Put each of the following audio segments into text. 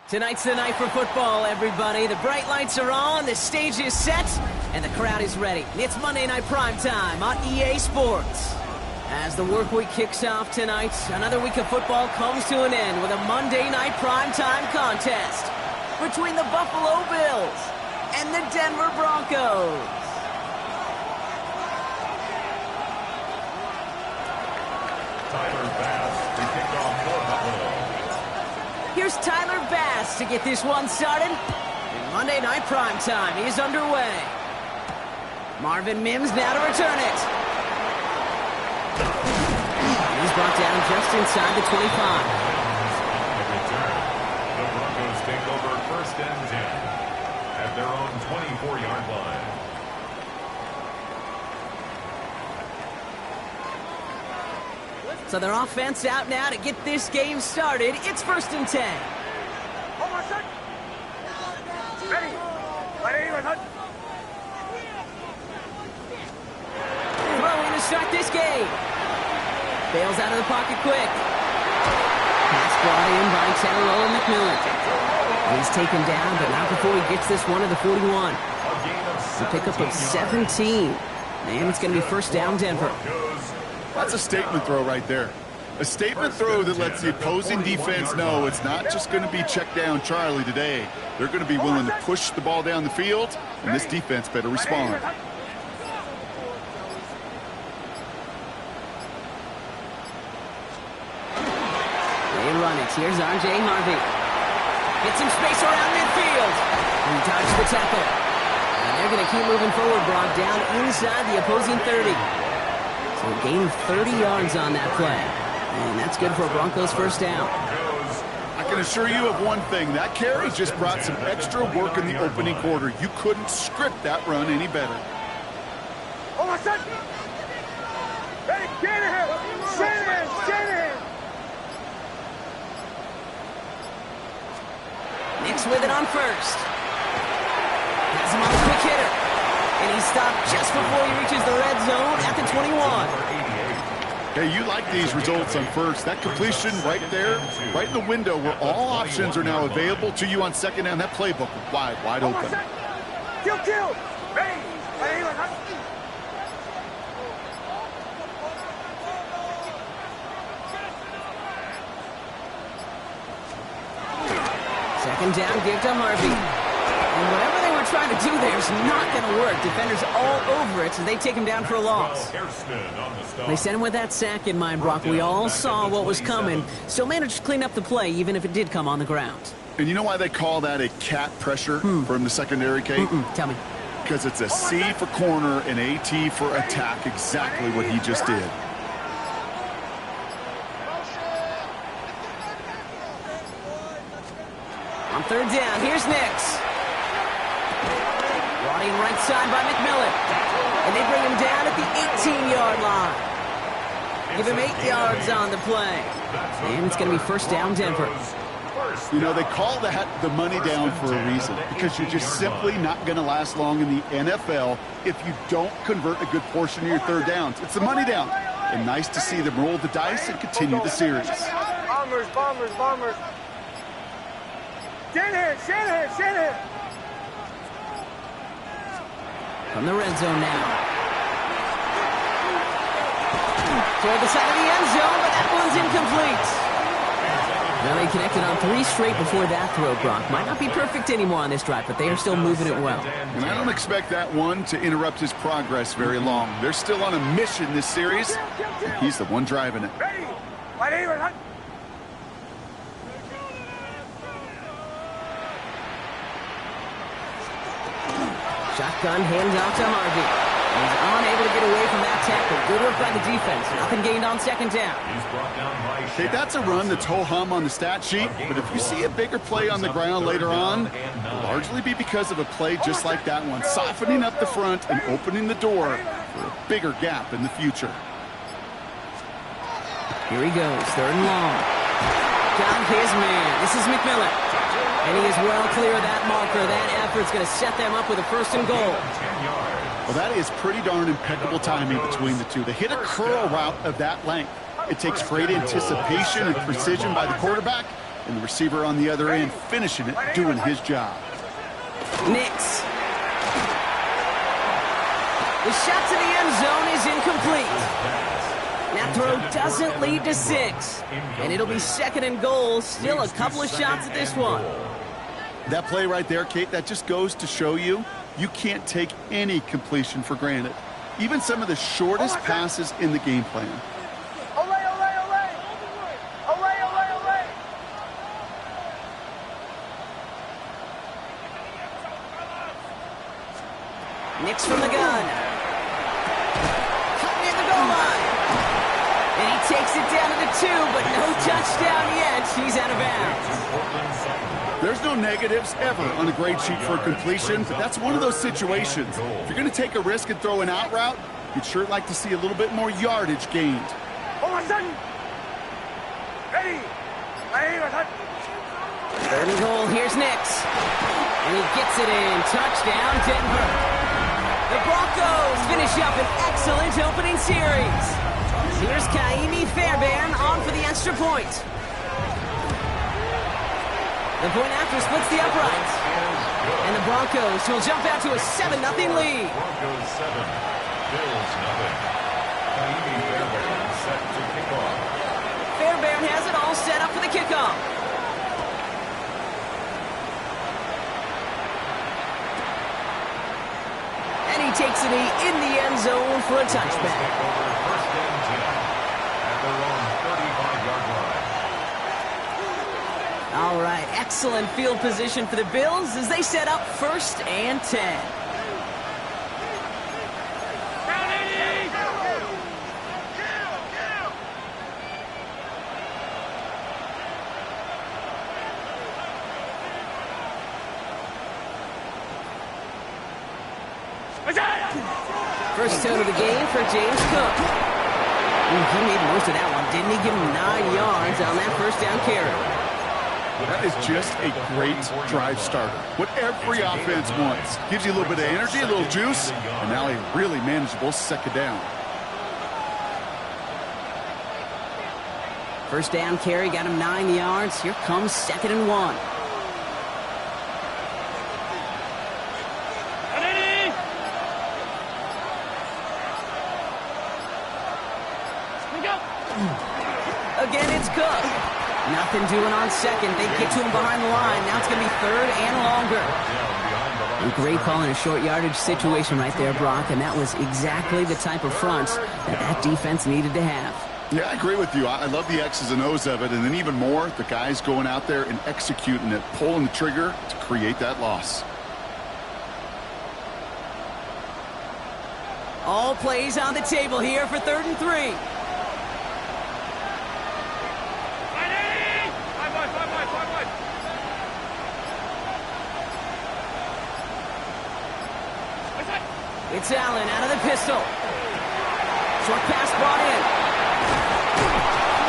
Tonight's the night for football, everybody. The bright lights are on, the stage is set, and the crowd is ready. It's Monday Night Primetime on EA Sports. As the work week kicks off tonight, another week of football comes to an end with a Monday Night Primetime contest between the Buffalo Bills and the Denver Broncos. Tyler Bass to kick off for Buffalo. Here's Tyler Bass to get this one started. And Monday Night Primetime is underway. Marvin Mims now to return it. He's brought down just inside the 25. At return, the Broncos take over first and 10 at their own 24-yard line. So their offense out now to get this game started. It's first and 10. Throwing to start this game. Bails out of the pocket quick. Pass brought in by Terrell McMillan. He's taken down, but not before he gets this one to the 41. A pickup of 17. And it's going to be first down, Denver. That's a statement throw right there. A statement throw that lets the opposing defense know it's not just going to be check down Charlie today. They're going to be willing to push the ball down the field, and this defense better respond. They run it. Here's R.J. Harvey. Get some space around midfield. He dodged the tackle. And they're going to keep moving forward, Brock, down inside the opposing 30. So a gain of 30 yards on that play. And that's good for a Broncos first down. I can assure you of one thing. That carry just brought some extra work in the opening quarter. You couldn't script that run any better. Oh, my son! Hey, Shanahan! Shanahan! Shanahan! Nix with it on first. Has him on the quick hitter. And he's stopped just before he reaches the red zone at the 21. Hey, you like these results on first. That completion right there, right in the window where all options are now available to you on second down. That playbook wide open. Kill, kill! Ready! Second down, give to Harvey. And whatever they were trying to do there is not going to work. Defenders all over it, so they take him down for a loss. They sent him with that sack in mind, Brock. We all saw what was coming. Still managed to clean up the play, even if it did come on the ground. And you know why they call that a cat pressure from the secondary, Kate? Tell me. Because it's a C for corner and a T for attack, exactly what he just did. On third down, here's Nix. Brought in right side by McMillan. And they bring him down at the 18-yard line. Give him 8 yards on the play. And it's going to be first down, Denver. You know, they call that the money down for a reason, because you're just simply not going to last long in the NFL if you don't convert a good portion of your third downs. It's the money down. And nice to see them roll the dice and continue the series. Bombers, bombers, bombers. Shanahan, Shanahan, Shanahan. From the red zone now. Toward the side of the end zone, but that one's incomplete. Well, they connected on 3 straight before that throw, Brock. Might not be perfect anymore on this drive, but they are still moving it well. And I don't expect that one to interrupt his progress very long. They're still on a mission this series, and he's the one driving it. Ready? Shotgun handoff to Harvey. He's unable to get away from that tackle. Good work by the defense. Nothing gained on second down. Okay, that's a run that's ho-hum on the stat sheet, but if you see a bigger play on the ground later on, it'll largely be because of a play just like that one, softening up the front and opening the door for a bigger gap in the future. Here he goes, third and long. Got his man. This is McMillan. And he is well clear of that marker. That effort's going to set them up with a first and goal. Well, that is pretty darn impeccable timing between the two. They hit a curl route of that length. It takes great anticipation and precision by the quarterback, and the receiver on the other end finishing it, doing his job. Nix. The shot to the end zone is incomplete. That throw doesn't lead to 6. And it'll be second and goal. Still a couple of shots at this one. That play right there, Kate, that just goes to show you can't take any completion for granted. Even some of the shortest passes in the game plan. Nix from the gun. Cutting in the goal line. And he takes it down to the 2, but no touchdown yet. He's out of bounds. There's no negatives ever on a grade sheet for a completion, but that's one of those situations. If you're going to take a risk and throw an out route, you'd sure like to see a little bit more yardage gained. Ready. Third and goal, here's Nix. And he gets it in. Touchdown, Denver. The Broncos finish up an excellent opening series. Here's Kaimi Fairbairn on for the extra point. The point after splits the uprights. And the Broncos will jump out to a 7-0 lead. Broncos 7, Bills 0. Kaimi Fairbairn set to kick off. Fairbairn has it all set up for the kickoff. And he takes it in the end zone for a touchback. First and 10 at their own 35-yard line. All right, excellent field position for the Bills as they set up first and 10. First tone of the game for James Cook. He made most of that one, didn't he? Give him 9 yards on that first down carry. That is just a great drive starter. What every offense wants. Gives you a little bit of energy, a little juice, and now a really manageable second down. First down carry got him 9 yards. Here comes second and 1. Again, it's Cook. Nothing doing on second. They get to him behind the line. Now it's going to be third and longer. A great call in a short yardage situation right there, Brock, and that was exactly the type of front that defense needed to have. Yeah, I agree with you. I love the X's and O's of it, and then even more, the guys going out there and executing it, pulling the trigger to create that loss. All plays on the table here for third and 3. It's Allen out of the pistol. Short pass brought in.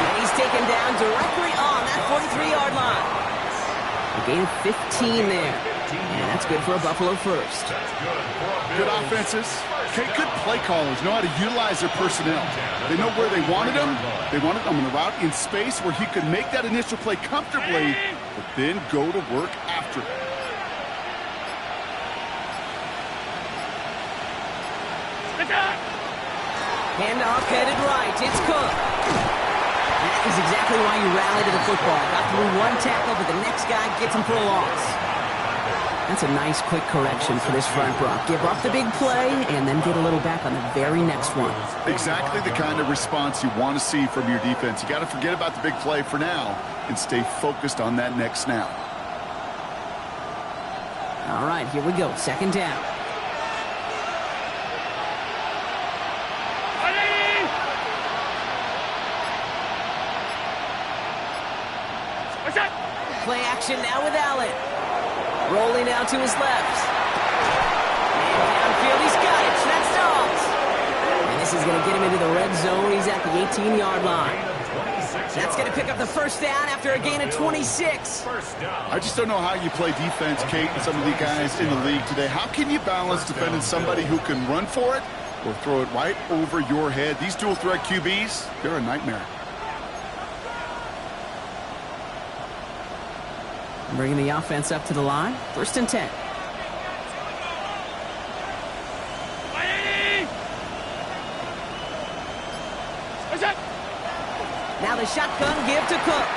And he's taken down directly on that 43-yard line. A gain of 15 there. And that's good for a Buffalo first. Good offenses. Okay, good play callers know how to utilize their personnel. They know where they wanted them. They wanted them on the route in space where he could make that initial play comfortably, but then go to work after it. Handoff headed right. It's Cook. That is exactly why you rally to the football. Got through one tackle, but the next guy gets him for a loss. That's a nice quick correction for this front, Brock. Give up the big play and then get a little back on the very next one. Exactly the kind of response you want to see from your defense. You got to forget about the big play for now and stay focused on that next snap. All right, here we go. Second down. Play action now with Allen. Rolling out to his left. And downfield, he's got it. That's Dobbs. And this is going to get him into the red zone. He's at the 18-yard line. That's going to pick up the first down after a gain of 26. I just don't know how you play defense, Kate, and some of the guys in the league today. How can you balance defending somebody who can run for it or throw it right over your head? These dual threat QBs, they're a nightmare. Bringing the offense up to the line. 1st and 10. Now the shotgun give to Cook.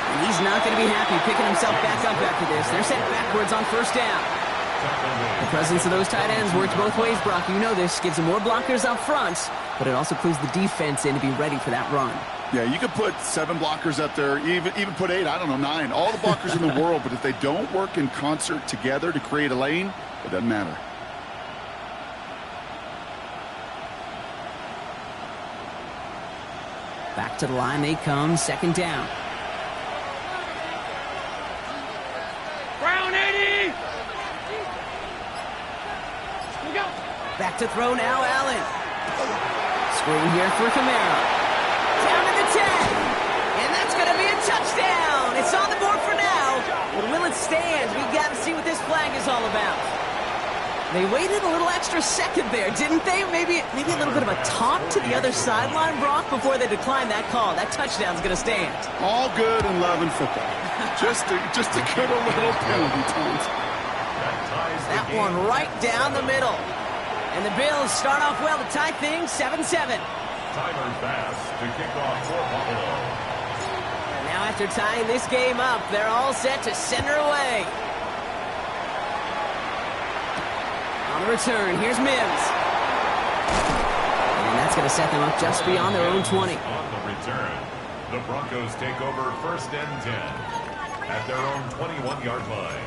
And he's not going to be happy picking himself back up after this. They're sent backwards on 1st down. The presence of those tight ends works both ways, Brock. You know this. Gives them more blockers up front, but it also clues the defense in to be ready for that run. Yeah, you could put 7 blockers up there, even put 8, I don't know, 9. All the blockers in the world, but if they don't work in concert together to create a lane, it doesn't matter. Back to the line they come, 2nd down. Brown 80! Back to throw now, Allen. Screen here for Kamara. Down to the 10. And that's going to be a touchdown. It's on the board for now. But will it stand? We've got to see what this flag is all about. They waited a little extra second there, didn't they? Maybe a little bit of a taunt to the other sideline, Brock, before they declined that call. That touchdown's going to stand. All good and love in football. just to get a little penalty, Tom. That one right down the middle. And the Bills start off well to tie things 7-7. Timer pass to kick off for Buffalo. And now after tying this game up, they're all set to center away. On the return, here's Mims. And that's going to set them up just beyond their own 20. On the return, the Broncos take over 1st and 10 at their own 21-yard line.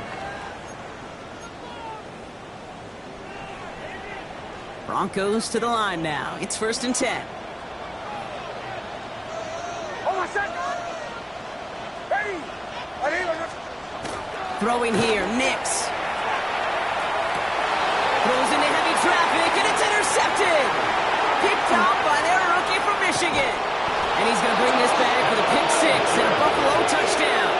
Broncos to the line now. It's 1st and 10. Throwing here, Nix. Throws into heavy traffic, and it's intercepted. Picked off by their rookie from Michigan. And he's going to bring this back for the pick 6 and a Buffalo touchdown.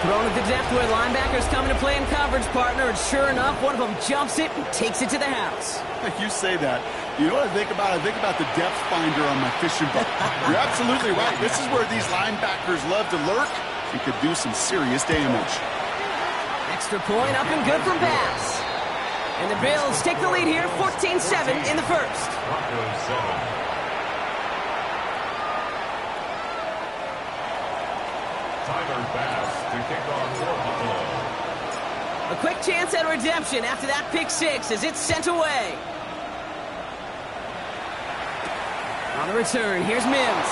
Thrown at the depth where linebackers coming to play in coverage, partner, and sure enough, one of them jumps it and takes it to the house. You say that. You know what I think about? I think about the depth finder on my fishing boat. You're absolutely right. This is where these linebackers love to lurk. He could do some serious damage. Extra point up and good from Bass. And the Bills take the lead here, 14-7 in the first. Broncos 7. Timer pass to kick off for Buffalo. A quick chance at redemption after that pick 6 as it's sent away. On the return, here's Mims.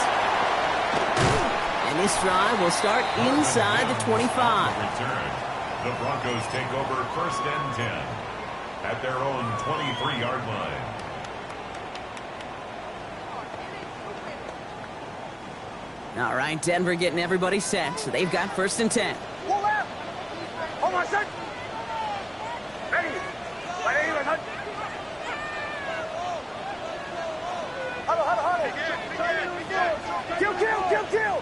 And this drive will start inside the 25. Return. The Broncos take over 1st and 10 at their own 23-yard line. All right, Denver getting everybody set. So they've got 1st and 10. Pull out! Hold on, son! Ready! Ready, son! Huddle! Kill!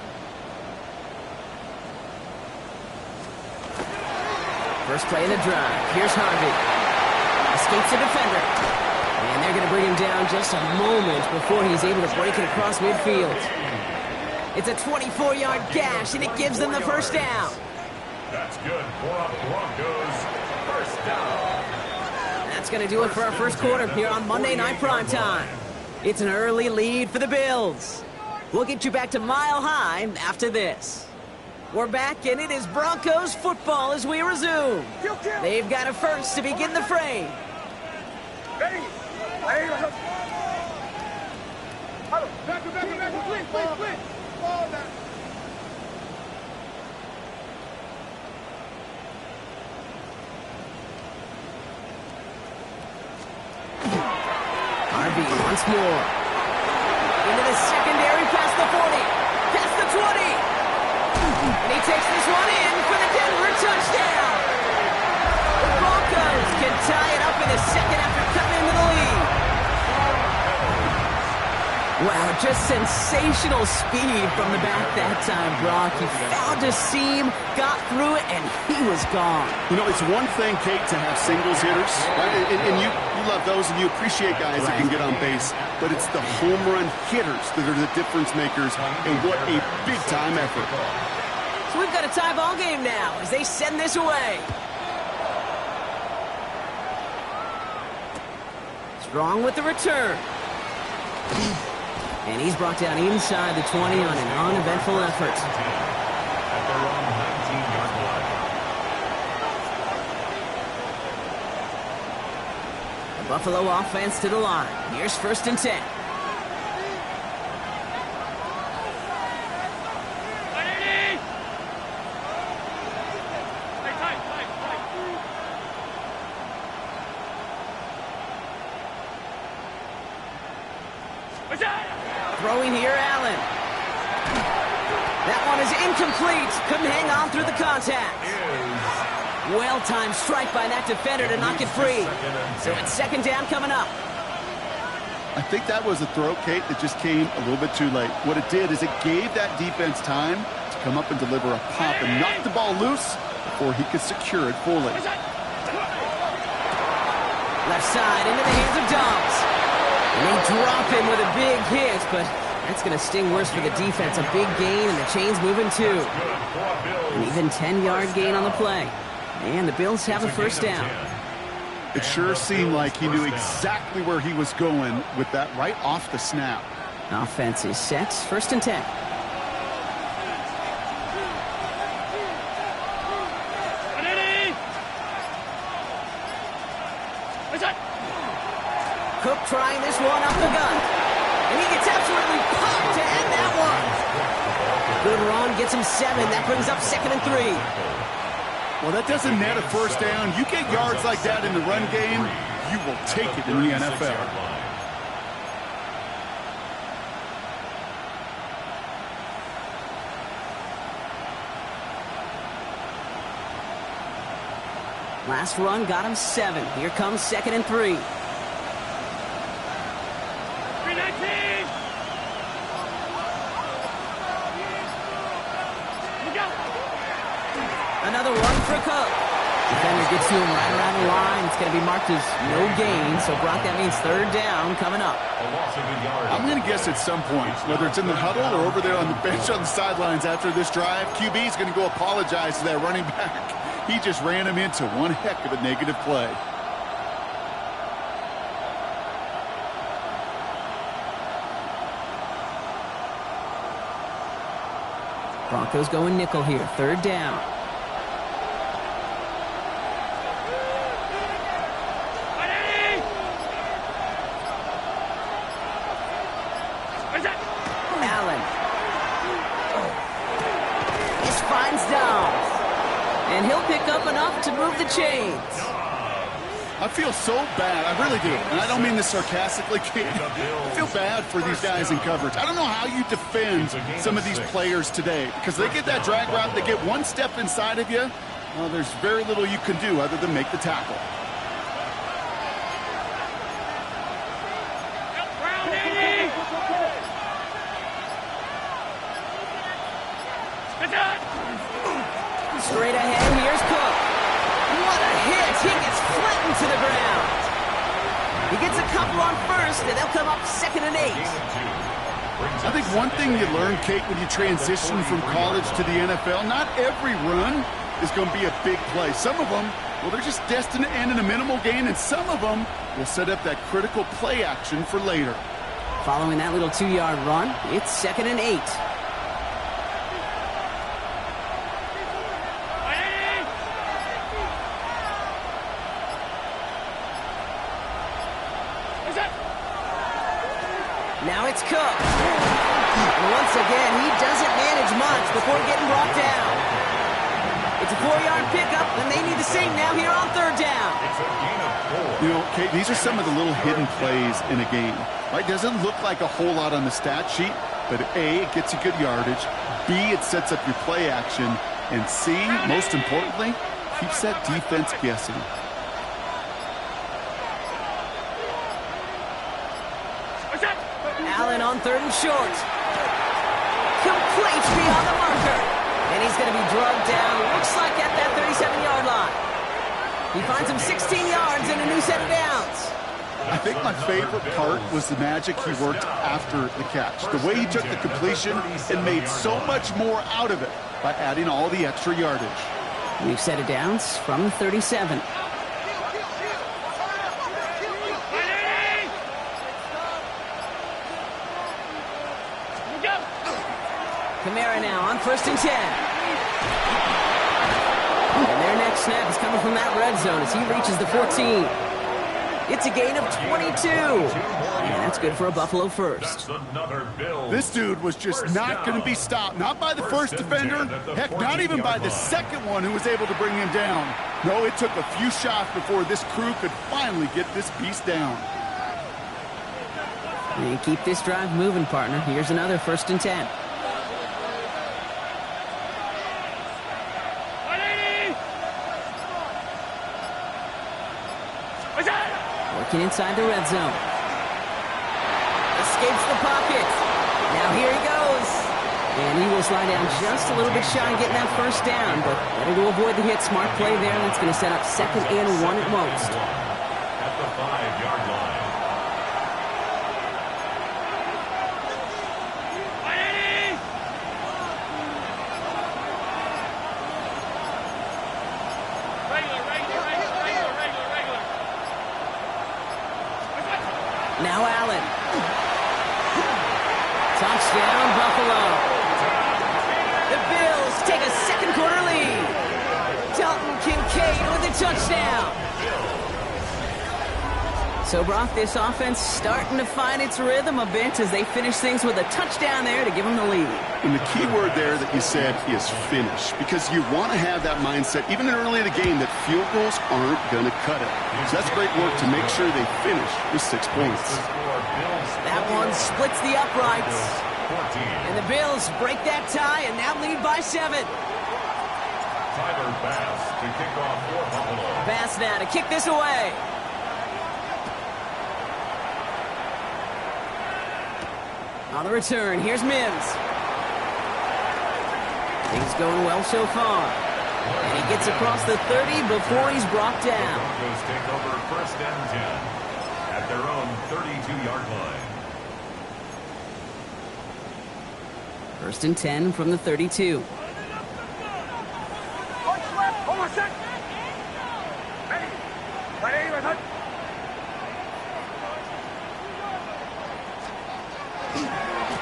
First play in the drive. Here's Harvey. Escapes the defender. And they're going to bring him down just a moment before he's able to break it across midfield. It's a 24-yard gash, and it gives them the first down. That's good for the Broncos. First down. That's going to do it for our first quarter here on Monday Night Primetime. It's an early lead for the Bills. We'll get you back to Mile High after this. We're back, and it is Broncos football as we resume. They've got a first to begin the frame. Ready! Huddle! Back, please! Ball down. Harvey once more. Into the secondary past the 40. takes this one in for the Denver touchdown. The Broncos can tie it up in a second after cutting into the lead. Wow, just sensational speed from the back that time, Brock. He found a seam, got through it, and he was gone. You know, it's one thing, Kate, to have singles hitters, right? And you love those, and you appreciate guys that can get on base. But it's the home run hitters that are the difference makers, and what a big-time effort. So we've got a tie ball game now as they send this away. Strong with the return. And he's brought down inside the 20 on an uneventful effort. At their own 19-yard line. The Buffalo offense to the line. Here's 1st and 10. Throwing here, Allen. That one is incomplete. Couldn't hang on through the contact. Well-timed strike by that defender to knock it free. So it's 2nd down coming up. I think that was a throw, Kate, that just came a little bit too late. What it did is it gave that defense time to come up and deliver a pop and knock the ball loose before he could secure it fully. Left side into the hands of Dobbs. And they drop him with a big hit, but that's going to sting worse for the defense. A big gain, and the chain's moving too. An even 10-yard gain on the play. And the Bills have a 1st down. It sure seemed like he knew exactly where he was going with that right off the snap. Offense is set. 1st and 10. Cook trying this one up the gut. And he gets absolutely popped to end that one. Good run, gets him 7. That brings up 2nd and 3. Well, that doesn't net a 1st down. You get yards like that in the run game, you will take it in the NFL. Last run got him 7. Here comes 2nd and 3. Another one for Cook. Defender gets to him right around the line. It's going to be marked as no gain. So, Brock, that means 3rd down coming up. I'm going to guess at some point, whether it's in the huddle or over there on the bench on the sidelines after this drive, QB is going to go apologize to that running back. He just ran him into one heck of a negative play. Broncos going nickel here. 3rd down. Allen. This finds Dobbs. And he'll pick up enough to move the chains. I feel so bad. I really do. And I don't mean this sarcastically. I feel bad for these guys in coverage. I don't know how you defend some of these players today because they get that drag route, they get one step inside of you. Well, there's very little you can do other than make the tackle. Straight ahead, here's Cook. What a hit! He gets flattened to the ground. He gets a couple on 1st, and they'll come up 2nd and 8. I think one thing you learn, Kate, when you transition from college to the NFL, not every run is going to be a big play. Some of them, well, they're just destined to end in a minimal gain, and some of them will set up that critical play action for later. Following that little 2-yard run, it's 2nd and 8. Now it's Cook. And once again, he doesn't manage much before getting brought down. It's a 4-yard pickup, and they need the same now here on 3rd down. You know, Kate, these are some of the little hidden plays in a game. Right? Doesn't look like a whole lot on the stat sheet, but A, it gets you good yardage. B, it sets up your play action. And C, most importantly, keeps that defense guessing. Allen on 3rd and short. Complete beyond the marker. And he's going to be drugged down, looks like at that 37-yard line. He finds him 16 yards and a new set of downs. I think my favorite part was the magic he worked after the catch. The way he took the completion and made so much more out of it by adding all the extra yardage. New set of downs from the 37. Kamara now on 1st and 10. And their next snap is coming from that red zone as he reaches the 14. It's a gain of 22. And that's good for a Buffalo first. This dude was just not going to be stopped. Not by the first defender. Heck, not even by the second one who was able to bring him down. No, it took a few shots before this crew could finally get this beast down. And keep this drive moving, partner. Here's another 1st and 10. Working inside the red zone. Escapes the pocket. Now here he goes. And he will slide down just a little bit shy of getting that first down, but better to avoid the hit. Smart play there. That's going to set up 2nd and 1 at most. At the 5-yard line. Now Allen. Touchdown, Buffalo. The Bills take a 2nd quarter lead. Dalton Kincaid with a touchdown. So, Brock, this offense starting to find its rhythm a bit as they finish things with a touchdown there to give them the lead. And the key word there that you said is finish, because you want to have that mindset, even early in the game, that field goals aren't going to cut it. So that's great work to make sure they finish with 6 points. That one splits the uprights. And the Bills break that tie and now lead by 7. Tyler Bass to kick off for Buffalo. Bass now to kick this away. On the return, here's Mims. Things going well so far. And he gets across the 30 before he's brought down. Broncos take over 1st and 10 at their own 32-yard line. 1st and 10 from the 32.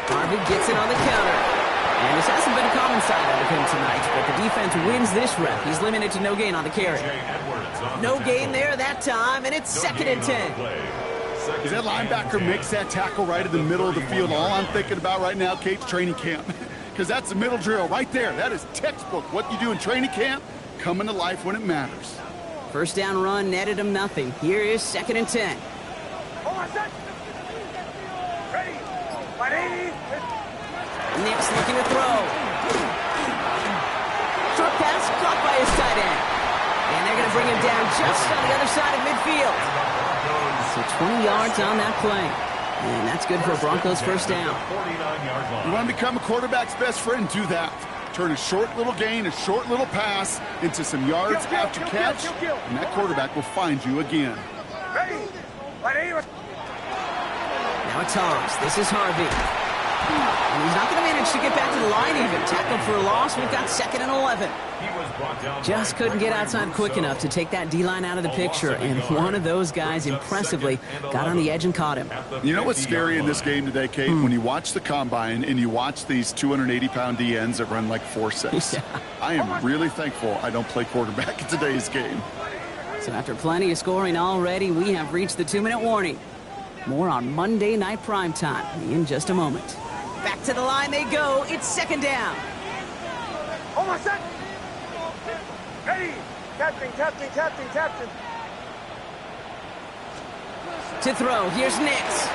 Harvey gets it on the counter. And this hasn't been a common side out of him tonight, but the defense wins this rep. He's limited to no gain on the carry. No gain there that time, and it's 2nd and 10. If that linebacker makes that tackle right in the middle of the field, all I'm thinking about right now, Kate's training camp. Because that's the middle drill right there. That is textbook. What you do in training camp, coming to life when it matters. 1st down run netted him nothing. Here is 2nd and 10. Nick's looking to throw. Short pass caught by his tight end. And they're going to bring him down just on the other side of midfield. So 20 yards on that play. And that's good for a Broncos 1st down. You want to become a quarterback's best friend? Do that. Turn a short little gain, a short little pass into some yards after catch, and that quarterback will find you again. Now it's Hobbs. This is Harvey. And he's not going to manage to get back to the line even. Tackled for a loss. We've got 2nd and 11. Just couldn't get outside quick enough to take that D-line out of the picture. And one of those guys impressively got on the edge and caught him. You know what's scary in this game today, Kate? When you watch the combine and you watch these 280-pound DNs that run like 4.6. Yeah. I am really thankful I don't play quarterback in today's game. So after plenty of scoring already, we have reached the 2-minute warning. More on Monday Night Primetime in just a moment. Back to the line they go. It's 2nd down. Almost set. Ready. Captain. To throw. Here's Nix.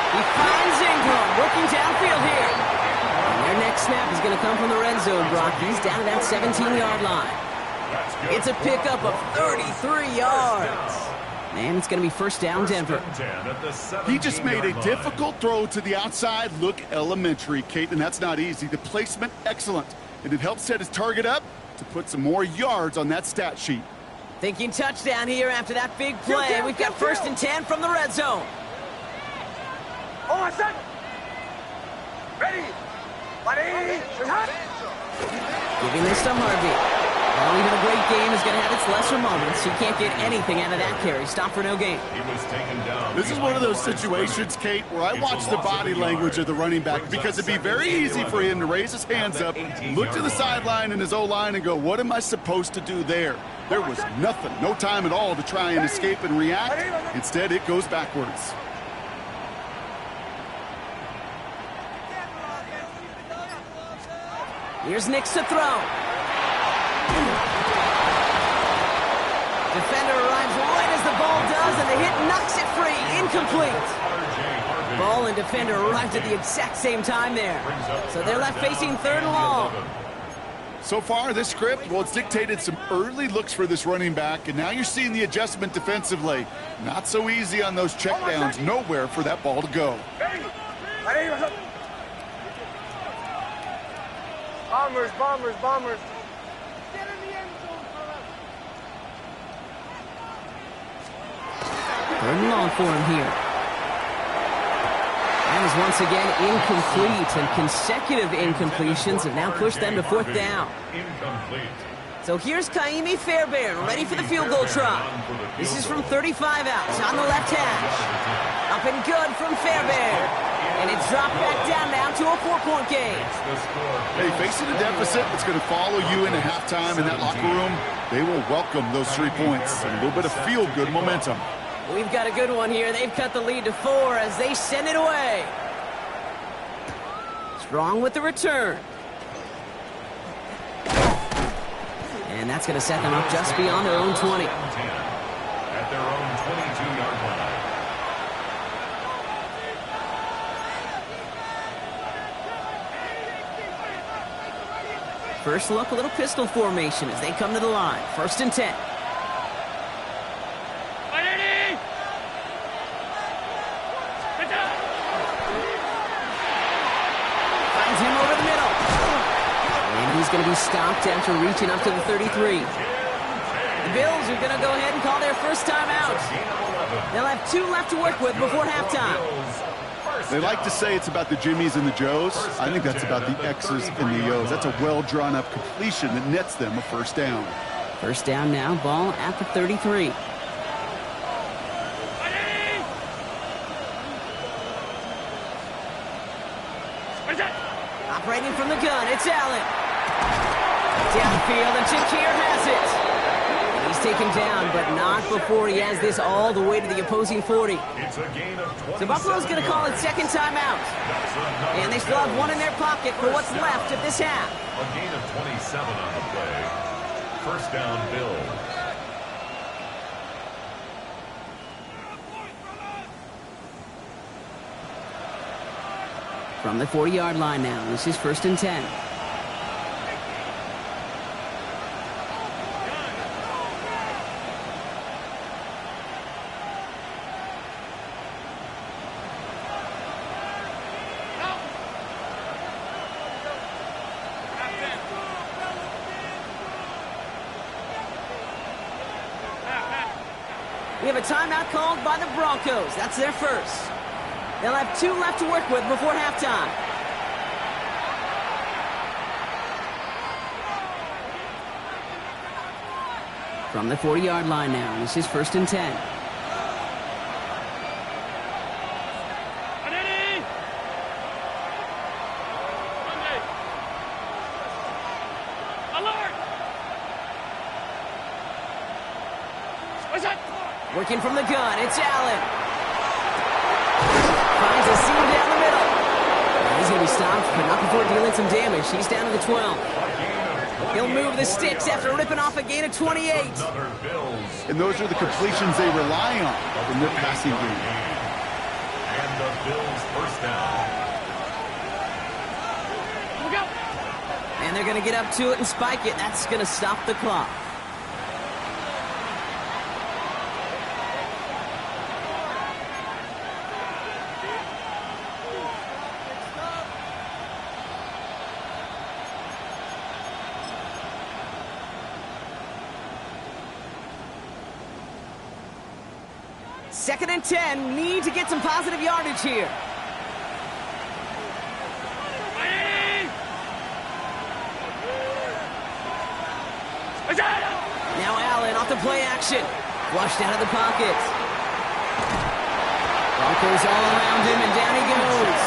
He finds Ingram working downfield here. And they're The next snap is going to come from the red zone, Brock. He's down to that 17-yard line. It's a pickup of 33 yards. And it's going to be first down, Denver. He just made a difficult throw to the outside. Look elementary, Kate, and that's not easy. The placement, excellent. And it helps set his target up to put some more yards on that stat sheet. Thinking touchdown here after that big play. We've got first and 10 from the red zone. Hold on, set. Ready. Ready. Giving this to Harvey. Well, even a great game is going to have its lesser moments. He can't get anything out of that carry. Stop for no gain. He was taken down. This is one of those situations, Kate, where I watch the body language of the running back because it'd be very easy for him to raise his hands up, look to the sideline and his O-line and go, what am I supposed to do there? There was nothing, no time at all to try and escape and react. Instead, it goes backwards. Here's Nix to throw. Defender arrives right as the ball does, and the hit knocks it free. Incomplete. Ball and defender arrived at the exact same time there. So they're left facing third and long. So far, this script, well, it's dictated some early looks for this running back, and now you're seeing the adjustment defensively. Not so easy on those checkdowns. Nowhere for that ball to go. Bombers, bombers, bombers. Third and long for him here. And is once again incomplete, and consecutive incompletions have now pushed them to fourth down. Incomplete. So here's Kaimi Fairbairn, ready for the field goal try. This is from 35 out, on the left hash. Up and good from Fairbairn. And it's dropped back down now to a 4-point game. Hey, facing a deficit that's going to follow you into halftime in that locker room, they will welcome those 3 points and a little bit of feel-good momentum. We've got a good one here. They've cut the lead to 4 as they send it away. Strong with the return. And that's going to set them up just beyond their own 20. At their own 22-yard line. First look, a little pistol formation as they come to the line. First and 10. Finds him over the middle. And he's going to be stopped after reaching up to the 33. The Bills are going to go ahead and call their first timeout. They'll have 2 left to work with before halftime. They like to say it's about the Jimmies and the Joes. I think that's about the X's and the O's. That's a well-drawn-up completion that nets them a first down. First down now, ball at the 33. Operating from the gun, it's Allen. Downfield, and Shakir has it. He's taken down, but not before he has this all the way to the opposing 40. It's a gain of 27. So Buffalo's going to call it second timeout. And they still have 1 in their pocket for what's left of this half. A gain of 27 on the play. First down, Bills. From the 40-yard line now, this is first and 10. We have a timeout called by the Broncos. That's their first. They'll have 2 left to work with before halftime. From the 40-yard line now, this is first and 10. Working from the gun, it's Allen. Finds a seam down the middle. He's going to be stopped, but not before dealing some damage. He's down to the 12. He'll move the sticks after ripping off a gain of 28. And those are the completions they rely on in their passing game. And the Bills first down. they're going to get up to it and spike it. That's going to stop the clock. Second and 10, need to get some positive yardage here. Now Allen off the play action. Flushed out of the pocket. Broncos all around him, and down he goes.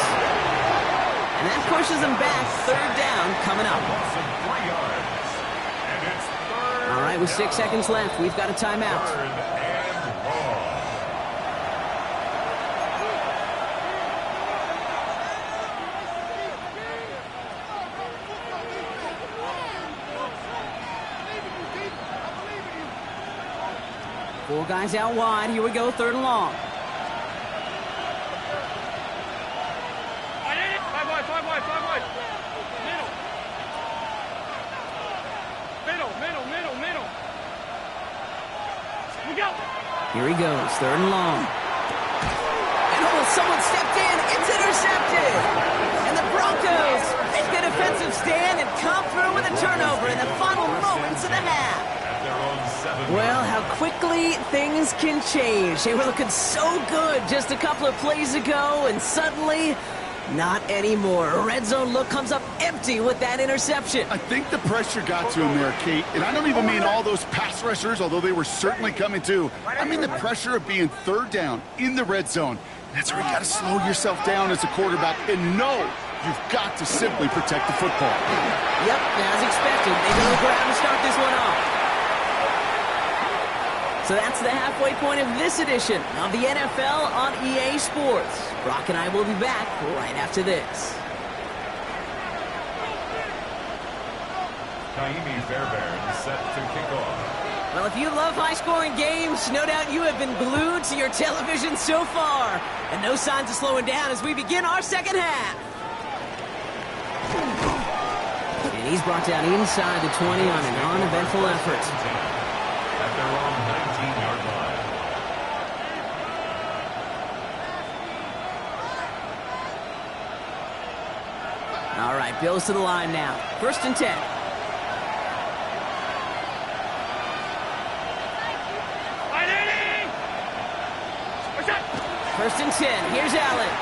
And that pushes him back. Third down coming up. All right, with 6 seconds left, we've got a timeout. 4 guys out wide. Here we go, third and long. Five wide. Middle. We go. Here he goes, third and long. And someone stepped in. It's intercepted. And the Broncos make the defensive stand and come through with a turnover in the final moments of the half. Well, how quickly things can change. They were looking so good just a couple of plays ago, and suddenly, not anymore. A red zone look comes up empty with that interception. I think the pressure got to him there, Kate. And I don't even mean all those pass rushers, although they were certainly coming too. I mean the pressure of being third down in the red zone. That's where you got to slow yourself down as a quarterback and know you've got to simply protect the football. Yep, as expected. They go to the ground to start this one off. So that's the halfway point of this edition of the NFL on EA Sports. Brock and I will be back right after this. Naimi Fairbairn set to kick off. Well, if you love high-scoring games, no doubt you have been glued to your television so far. And no signs of slowing down as we begin our second half. And he's brought down inside the 20 on an uneventful effort. At their own 19-yard line. All right, Bills to the line now. First and 10. First and 10. Here's Allen.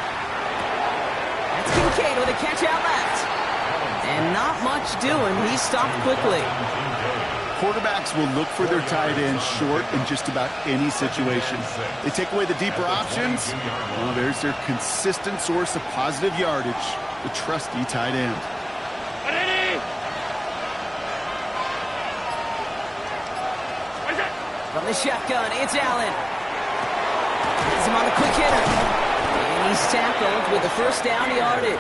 That's Kincaid with a catch out left. And not much doing. He stopped quickly. Quarterbacks will look for their tight end short in just about any situation. They take away the deeper options. Well, there's their consistent source of positive yardage, the trusty tight end. From the shotgun, it's Allen. Has him on the quick hitter. And he's tackled with the first down yardage.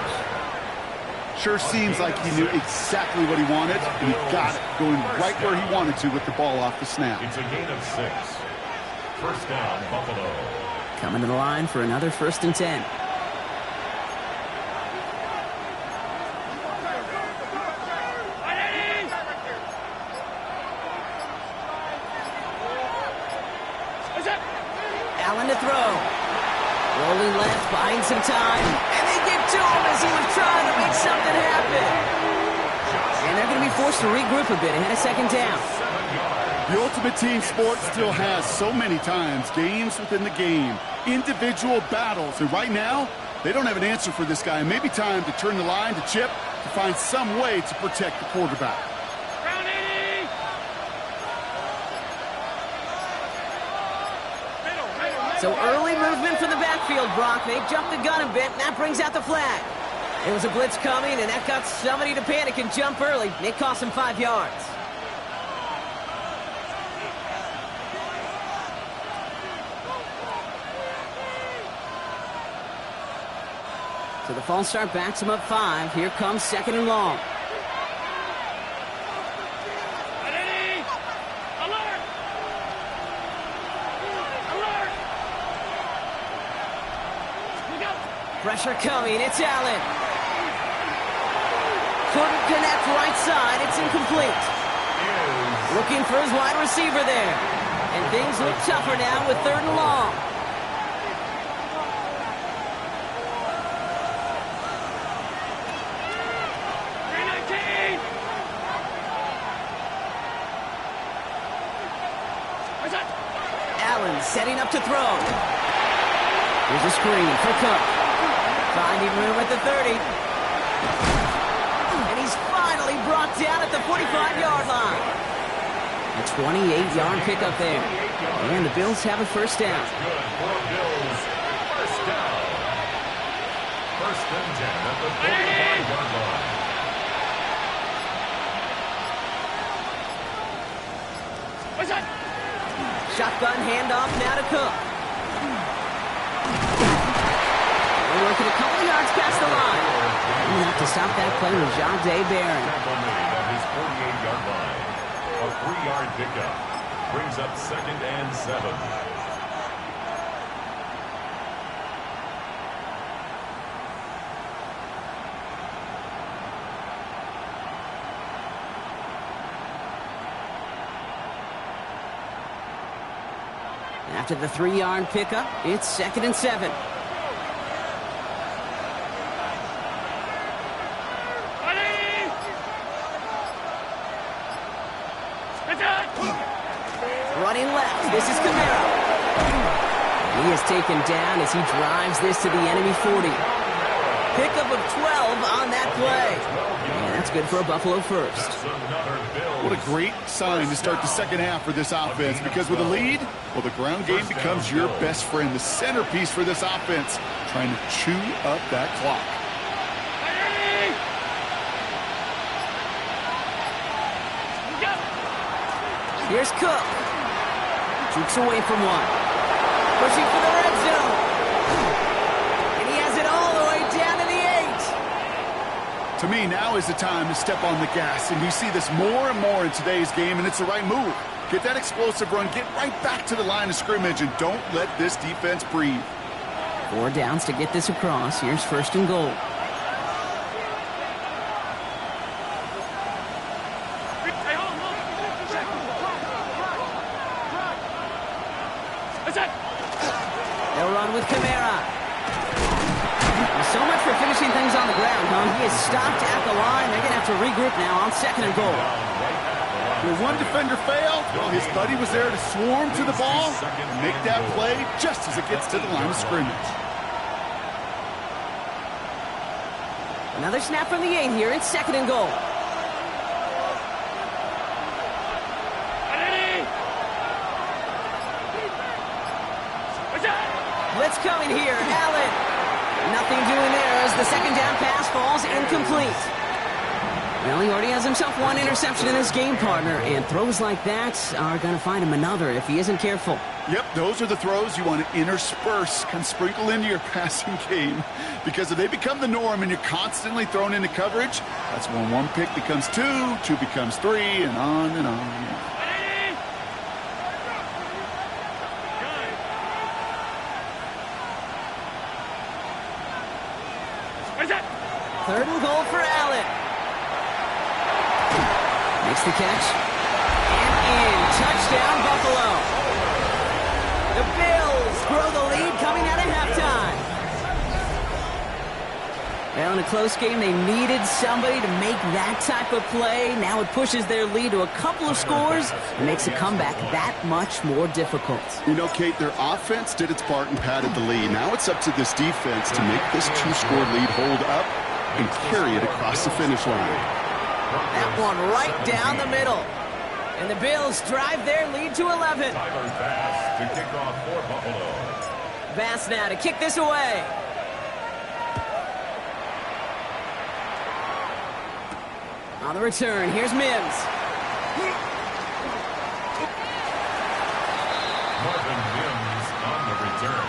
Sure seems like he knew exactly what he wanted, and he got it, going right where he wanted to with the ball off the snap. It's a gain of 6. First down, Buffalo. Coming to the line for another first and 10. Allen to throw. Rolling left, buying some time. And they get to him as he was trying to make something happen. And they're going to be forced to regroup a bit ahead of second down. The ultimate team sport still has so many times games within the game, individual battles, and right now, they don't have an answer for this guy. Maybe time to turn the line to Chip to find some way to protect the quarterback. So early movement from the backfield, Brock. They jumped the gun a bit, and that brings out the flag. There was a blitz coming, and that got somebody to panic and jump early. It cost him 5 yards. So the false start backs him up 5. Here comes second and long. Pressure coming, it's Allen. Couldn't connect right side. It's incomplete. Looking for his wide receiver there. And things look tougher now with 3rd and long. Allen setting up to throw. Here's a screen for Cook. Finding room at the 30. And he's finally brought down at the 45-yard line. A 28-yard pickup there. And the Bills have a first down. Good for Bills. First down. First and 10 at the 45-yard line. What's that? Shotgun handoff now to Cook. We're looking a couple yards past the line. We'll have to stop that play with Jahdae Barron. Tackle made at his 48-yard line. A 3-yard pickup. Brings up 2nd and 7. After the 3-yard pickup, it's 2nd and 7. Running left, this is Kamara. He is taken down as he drives this to the enemy 40. Pickup of 12 on that play. And that's good for a Buffalo first. What a great sign to start the second half for this offense, because with a lead, well, the ground game becomes your best friend, the centerpiece for this offense, trying to chew up that clock. Here's Cook. Jukes away from one. Pushing for the red zone. And he has it all the way down to the 8. To me, now is the time to step on the gas, and you see this more and more in today's game, and it's the right move. Get that explosive run, get right back to the line of scrimmage, and don't let this defense breathe. 4 downs to get this across. Here's 1st and goal. They'll run with Kamara. So much for finishing things on the ground, huh? He is stopped at the line. They're going to have to regroup now on 2nd and goal. Will one defender fail? Well, his buddy was there to swarm to the ball and make that play just as it gets to the line of scrimmage. Another snap from the 8 here. It's 2nd and goal. Blitz coming here. Allen. Nothing doing there as the 2nd down pass falls incomplete. Well, he already has himself 1 interception in his game, partner, and throws like that are going to find him another if he isn't careful. Yep, those are the throws you want to intersperse, kind of sprinkle into your passing game, because if they become the norm and you're constantly thrown into coverage, that's when 1 pick becomes 2, 2 becomes 3, and on and on. 3rd and goal for Allen. Makes the catch. And in. Touchdown, Buffalo. The Bills grow the lead coming out of halftime. Well, in a close game, they needed somebody to make that type of play. Now it pushes their lead to a couple of scores and makes a comeback that much more difficult. You know, Kate, their offense did its part and padded the lead. Now it's up to this defense to make this 2-score lead hold up and carry it across the finish line. That one right down the middle. And the Bills drive their lead to 11. Tyler Bass to kick off for Buffalo. Bass now to kick this away. On the return, here's Mims. Marvin Mims on the return.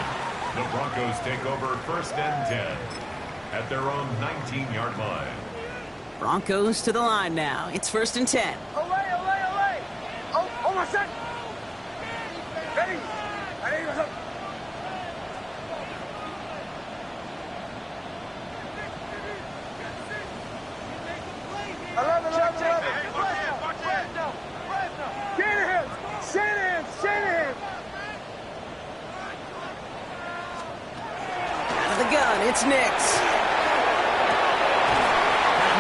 The Broncos take over 1st and 10 at their own 19-yard line. Broncos to the line now. It's 1st and 10. Away, away, away! Oh, my son! Ready? Ready, my son! gun, it's Nix.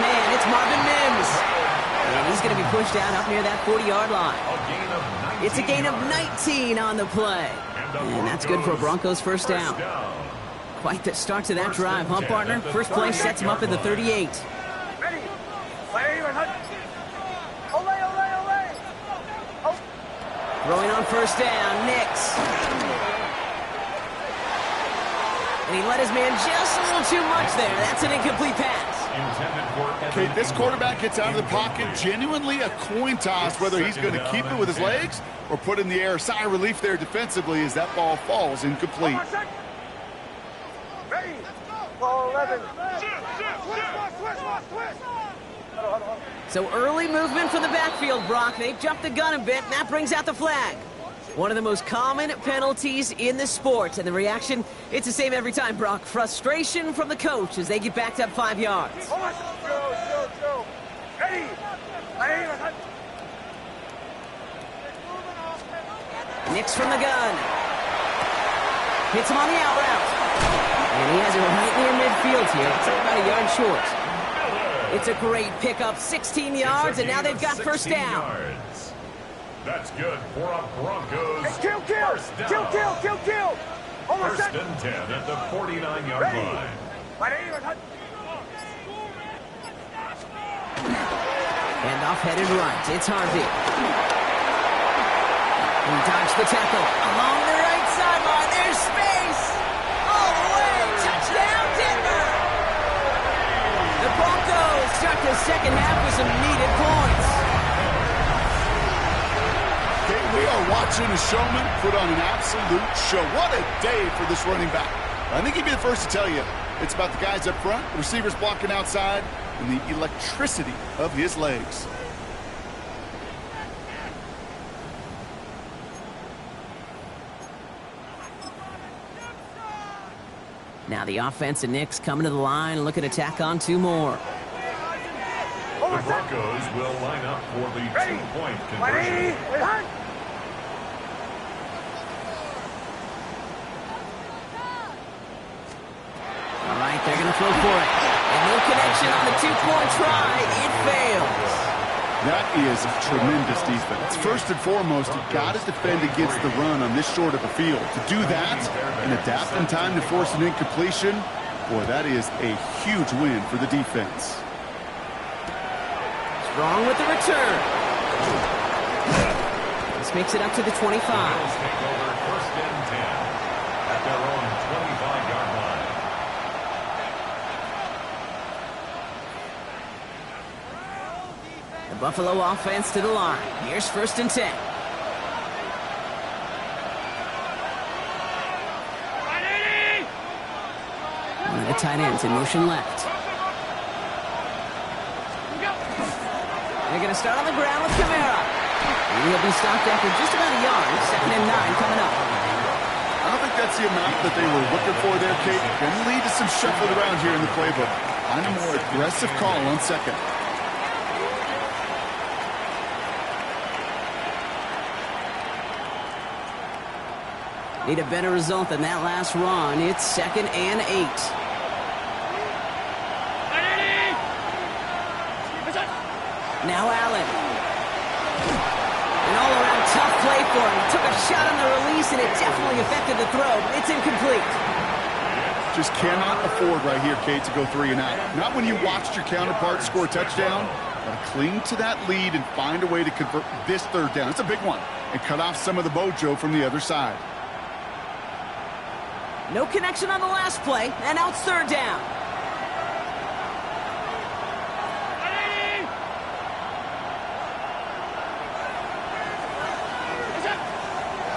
Man, it's Marvin Mims. And he's going to be pushed out up near that 40-yard line. It's a gain of 19 on the play. And that's good for a Broncos first down. Quite the start to that drive, huh, partner? First play sets him up in the 38. Ready. Play even. Olay, olay, olay. Oh. Throwing on first down, Nix. And he let his man just a little too much there. That's an incomplete pass. Okay, this quarterback gets out of the pocket, genuinely a coin toss whether he's going to keep it with his legs or put it in the air. Sigh of relief there defensively as that ball falls incomplete. Ready. Ball 11. So early movement from the backfield, Brock. They've jumped the gun a bit, and that brings out the flag. One of the most common penalties in the sport, and the reaction, it's the same every time, Brock. Frustration from the coach as they get backed up 5 yards. Ready. Nix from the gun. Hits him on the out route. And he has it right near midfield here. It's about a yard short. It's a great pickup, 16 yards, and now they've got first down. Yards. That's good for a Broncos. Hey, kill. First down. Kill. First and 10 at the 49-yard line. And off-headed right. It's Harvey. He dodged the tackle. Along the right sideline. There's space. All the way. Touchdown, Denver. The Broncos start the second half with some needed points. Okay, we are watching a showman put on an absolute show. What a day for this running back. I think he'd be the first to tell you it's about the guys up front, the receivers blocking outside, and the electricity of his legs. Now the offense and Nix coming to the line, looking to tack on 2 more. The Broncos will line up for the 2-point conversion. All right, they're going to throw for it. And no connection on the 2-point try. It fails. That is a tremendous defense. First and foremost, you've got to defend against the run on this short of a field. To do that and adapt in time to force an incompletion, boy, that is a huge win for the defense. Strong with the return. This makes it up to the 25. Take over first and 10 at their own 25-yard line. The Buffalo offense to the line. Here's first and 10. One of the tight ends in motion left. They're going to start on the ground with Kamara. And he'll be stopped after just about a yard. Second and 9 coming up. I don't think that's the amount that they were looking for there, Kate. Going to lead to some shuffling around here in the playbook. Find a more aggressive call on second. Need a better result than that last run. It's second and 8. Now Allen. An all-around tough play for him. He took a shot on the release, and it definitely affected the throw, but it's incomplete. Just cannot afford right here, Kate, to go 3 and out. Not when you watched your counterpart score a touchdown. Got to cling to that lead and find a way to convert this third down. It's a big one. And cut off some of the mojo from the other side. No connection on the last play, and now it's third down.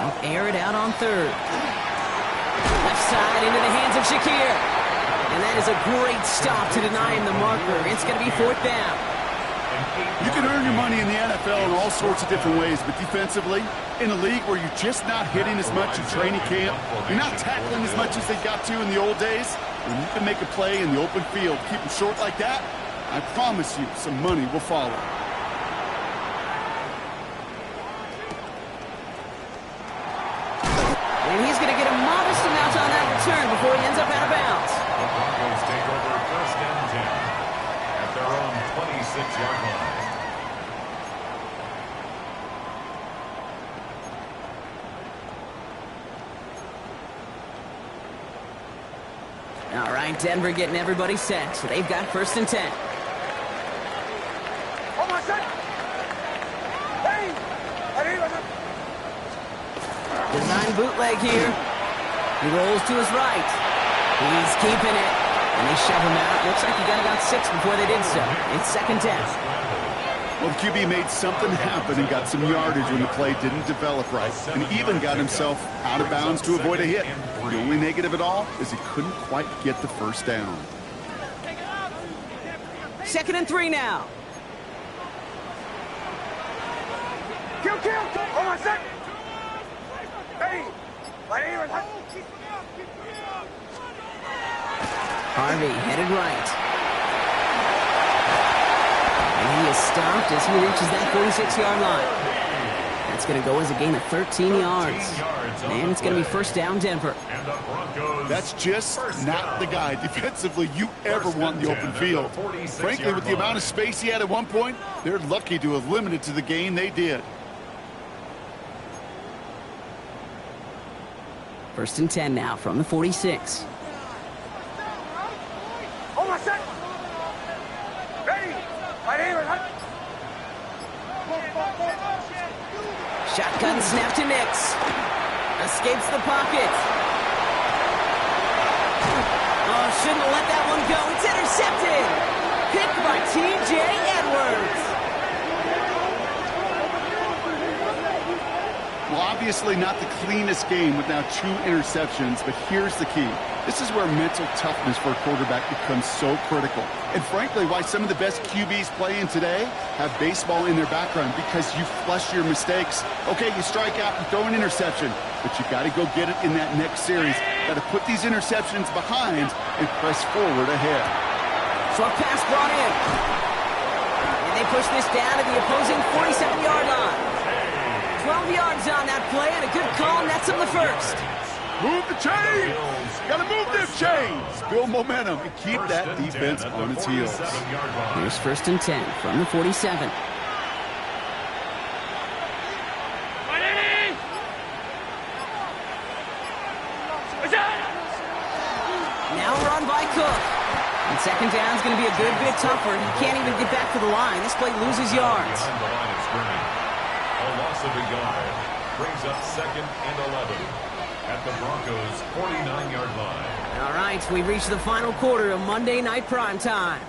I'll air it out on third. Left side into the hands of Shakir. And that is a great stop to deny him the marker. It's going to be fourth down. You can earn your money in the NFL in all sorts of different ways, but defensively, in a league where you're just not hitting as much in training camp, you're not tackling as much as they got to in the old days, when you can make a play in the open field, keep them short like that, I promise you some money will follow. And he's going to get a modest amount on that return before he ends up out of bounds. The Broncos take over first and 10 at their own 26-yard line. All right, Denver getting everybody set, so they've got first and 10. Design bootleg here. He rolls to his right. He's keeping it. And they shove him out. Looks like he got about 6 before they did so. It's second down. Well, the QB made something happen and got some yardage when the play didn't develop right. And even got himself out of bounds to avoid a hit. The only negative at all is he couldn't quite get the first down. Second and 3 now. Kill! Hold on a sec! Hey! Harvey headed right. And he is stopped as he reaches that 46-yard line. That's going to go as a gain of 13 yards. And it's going to be first down, Denver. That's just not the guy defensively you ever want in the open field. Frankly, with the amount of space he had at one point, they're lucky to have limited to the gain they did. First and 10 now from the 46. Hold on a sec! Ready! Shotgun snap to Nix. Escapes the pocket. Oh, shouldn't have let that one go. It's intercepted. Picked by T.J. Edwards. Well, obviously not the cleanest game with now 2 interceptions, but here's the key. This is where mental toughness for a quarterback becomes so critical. And frankly, why some of the best QBs playing today have baseball in their background, because you flush your mistakes. Okay, you strike out and throw an interception, but you got to go get it in that next series. Got to put these interceptions behind and press forward ahead. Short pass brought in. And they push this down to the opposing 47-yard line. 12 yards on that play, and a good call nets him the first. Move the chains! Gotta move them chains! Build momentum and keep that defense on its heels. Here's first and 10 from the 47. Now run by Cook. And second down is going to be a good bit tougher. He can't even get back to the line. This play loses yards. A loss of a yard brings up second and 11 at the Broncos' 49-yard line. All right, we reach the final quarter of Monday Night Primetime.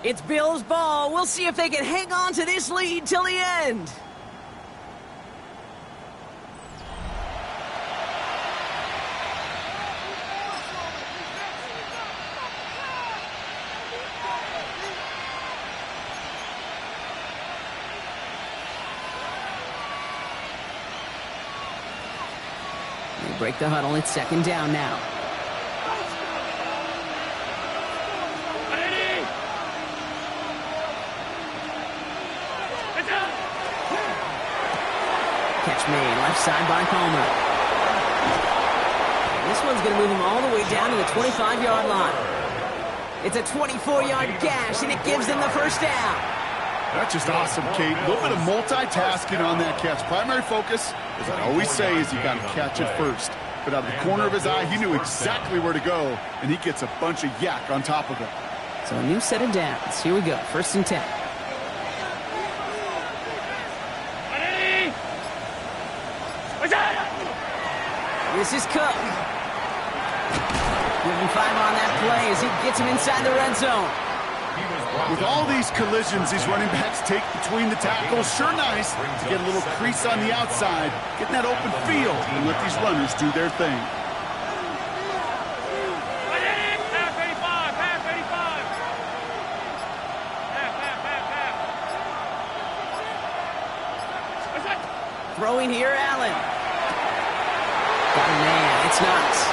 It's Bills ball. We'll see if they can hang on to this lead till the end. Break the huddle. It's second down now. Catch made. Left side by Palmer. This one's going to move him all the way down to the 25-yard line. It's a 24-yard gash, and it gives them the first down. That's just awesome, Kate. A little bit of multitasking on that catch. Primary focus, as I always say, is you got to catch it first. But out of the corner of his eye, he knew exactly where to go, and he gets a bunch of yak on top of it. So a new set of downs. Here we go. First and 10. This is Cook. Giving 5 on that play as he gets him inside the red zone. With all these collisions these running backs take between the tackles, sure nice to get a little crease on the outside, getting that open field, and let these runners do their thing. Throwing here, Allen. Got a man. It's Knox.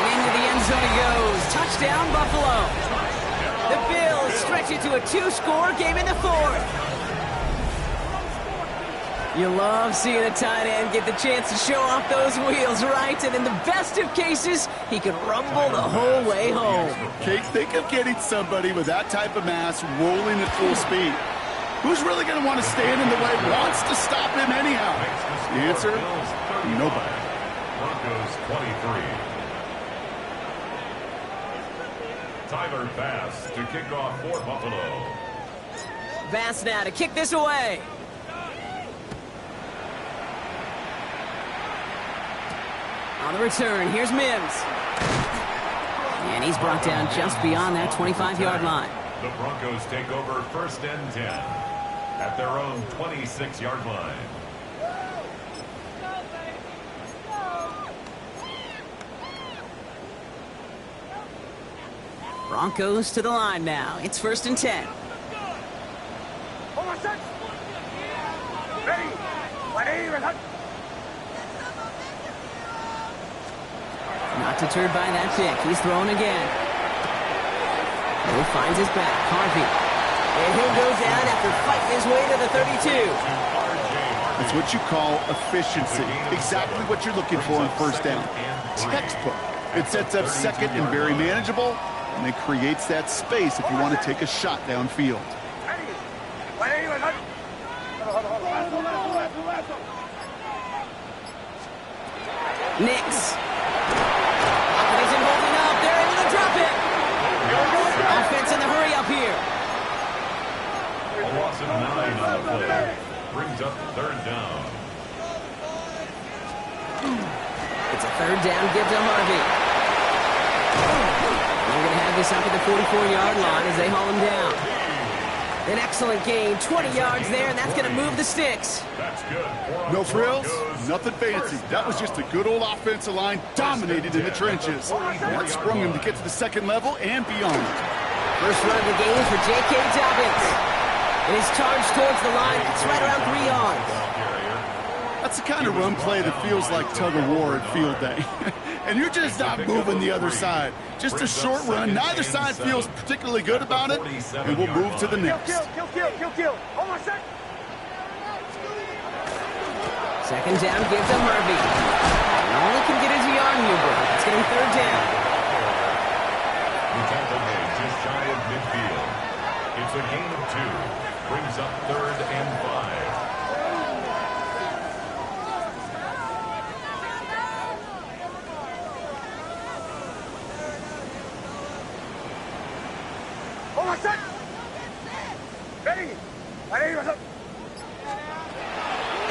Into the end zone he goes. Touchdown, Buffalo. The Bills stretch it to a 2-score game in the fourth. You love seeing a tight end get the chance to show off those wheels, right? And in the best of cases, he can rumble the whole way home. Kate, think of getting somebody with that type of mass rolling at full speed. Who's really going to want to stand in the way, wants to stop him anyhow? The answer, nobody. Broncos 23. Tyler Bass to kick off for Buffalo. Bass now to kick this away. On the return, here's Mims. And he's brought down just beyond that 25-yard line. The Broncos take over 1st and 10 at their own 26-yard line. Broncos to the line now. It's 1st and 10. Not deterred by that pick. He's thrown again. He finds his back. Harvey. And he'll go down after fighting his way to the 32. It's what you call efficiency. Exactly what you're looking for on 1st down. Textbook. It sets up 2nd and very manageable, and it creates that space if you want to take a shot downfield. Nix. He's holding up. They're able to drop it. Offense in the hurry up here. A loss of 9 on the play. Brings up 3rd down. It's a 3rd down. Give to Harvey. They're going to have this up at the 44-yard line as they haul him down. An excellent gain. 20 yards there, and that's going to move the sticks. That's good. No frills, nothing fancy. That was just a good old offensive line dominated in the trenches. That sprung him to get to the 2nd level and beyond. First run of the game for J.K. Dobbins. And his charge towards the line. It's right around 3 yards. That's the kind of run play that feels like tug-of-war at field day. And you're just not moving the other side. Just a short run. Neither side feels particularly good about it. And we'll move to the next. Hold on, set. 2nd down, give to Harvey. And all he can get is a yard here, bro. It's going to be 3rd down. The tackle made just shy of midfield. It's a gain of 2. Brings up 3rd and 5.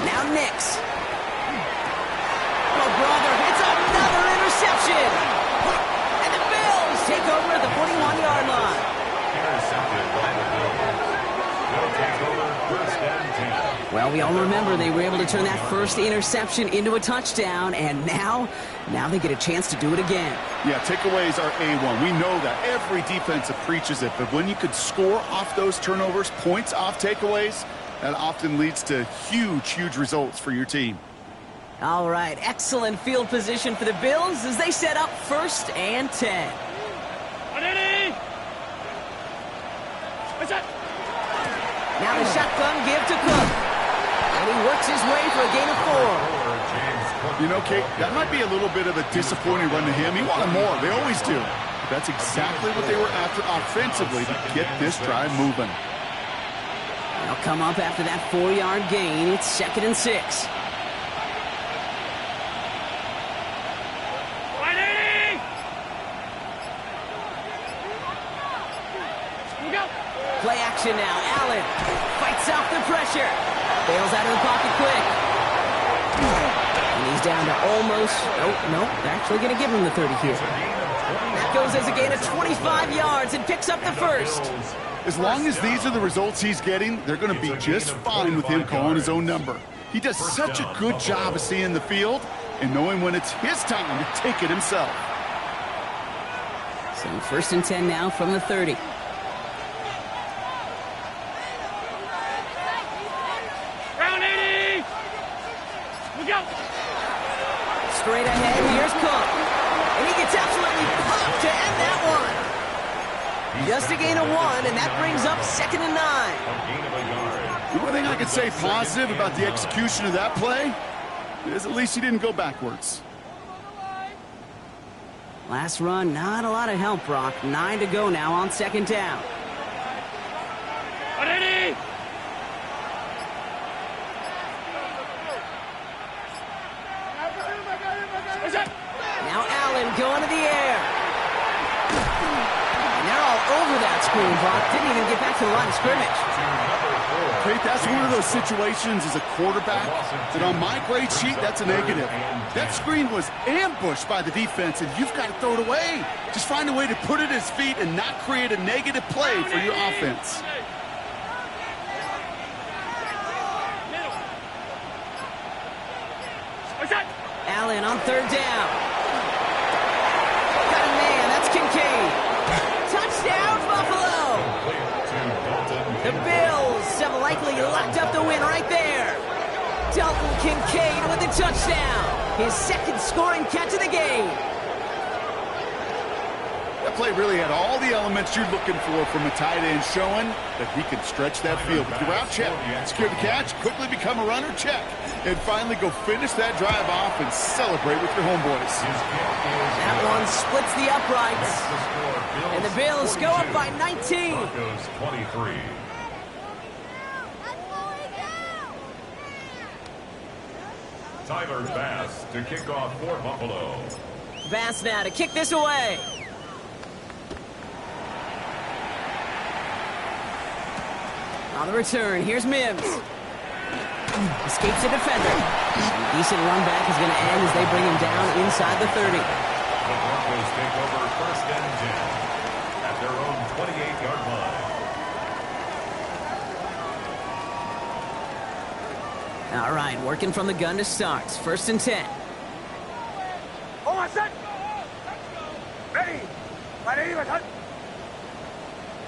Now Nix. Oh, brother, it's another interception. And the Bills take over at the 41-yard line. Intercepted by the Bills. They'll take over 1st and 10. Well, we all remember they were able to turn that first interception into a touchdown, and now they get a chance to do it again. Yeah, takeaways are A1. We know that. Every defense preaches it, but when you could score off those turnovers, points off takeaways, that often leads to huge results for your team. All right, excellent field position for the Bills as they set up 1st and 10. Now the shotgun give to Cook. And he works his way for a gain of 4. You know, Kate, that might be a little bit of a disappointing run to him. He wanted more. They always do. But that's exactly what they were after offensively to get this drive moving. They'll come up after that 4-yard gain. It's 2nd and 6. Play action now. Allen fights off the pressure. Bails out of the pocket quick. And he's down to almost... Oh, no. They're actually going to give him the 30 here. That goes as a gain of 25 yards and picks up the 1st. As long as these are the results he's getting, they're going to be just fine with him calling his own number. He does such a good job of seeing the field and knowing when it's his time to take it himself. So 1st and 10 now from the 30. Straight ahead, here's Cook. And he gets absolutely popped to end that one. Just a gain of 1, and that brings up 2nd and 9. A gain of a yard. The only thing I could say positive about the execution of that play is at least he didn't go backwards. Last run, not a lot of help, Brock. 9 to go now on second down. Now Allen going to the air. And they're all over that screen, Brock. Didn't even get back to the line of scrimmage. Kate, that's one of those situations as a quarterback that on my grade sheet, that's a negative. That screen was ambushed by the defense, and you've got to throw it away. Just find a way to put it at his feet and not create a negative play for your offense. Allen on third down. Got a man, that's Kincaid. Touchdown, Buffalo! The Bills have likely locked up the win right there. Dalton Kincaid with a touchdown. His second scoring catch of the game. That play really had all the elements you're looking for from a tight end, showing that he can stretch that field. With your route, check. Secure the catch, quickly become a runner, check. And finally go finish that drive off and celebrate with your homeboys. That one splits the uprights. And the Bills go up by 19. Broncos 23. Tyler Bass to kick off for Buffalo. Bass now to kick this away. On the return, here's Mims. Escapes the defender. A decent run back is going to end as they bring him down inside the 30. The Broncos take over first and 10 at their own 28-yard line. All right, working from the gun to start. First and 10. Hold on, set. Ready. Madden26.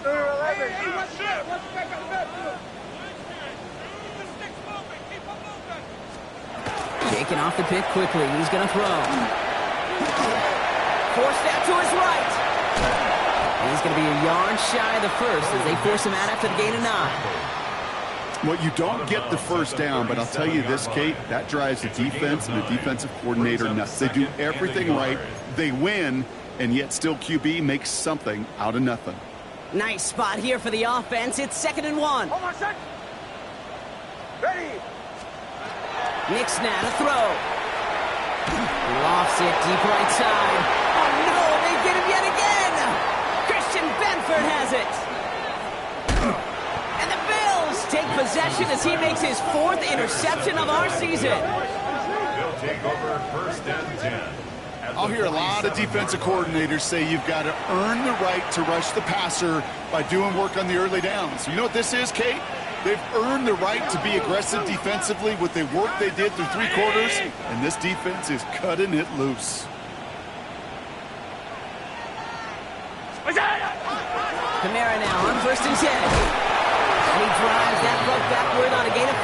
Number 11. Shaking off the pick quickly. He's going to throw. Forced out to his right. And he's going to be a yard shy of the first as they force him out after the gain of 9. Well, you don't get the first down, but I'll tell you this, Kate, that drives the defense and the defensive coordinator nuts. They do everything right. They win, and yet still QB makes something out of nothing. Nice spot here for the offense. It's 2nd and 1. Hold on, set. Ready. Nix now to throw. Lofts it deep right side. Oh no, they get him yet again. Christian Benford has it. And the Bills take possession as he makes his 4th interception of our season. They'll take over first and 10. I'll hear a lot of defensive coordinators say you've got to earn the right to rush the passer by doing work on the early downs. You know what this is, Kate? They've earned the right to be aggressive defensively with the work they did through 3 quarters, and this defense is cutting it loose. Kamara now on first and 10. And he drives that puck backward on a gain of 4.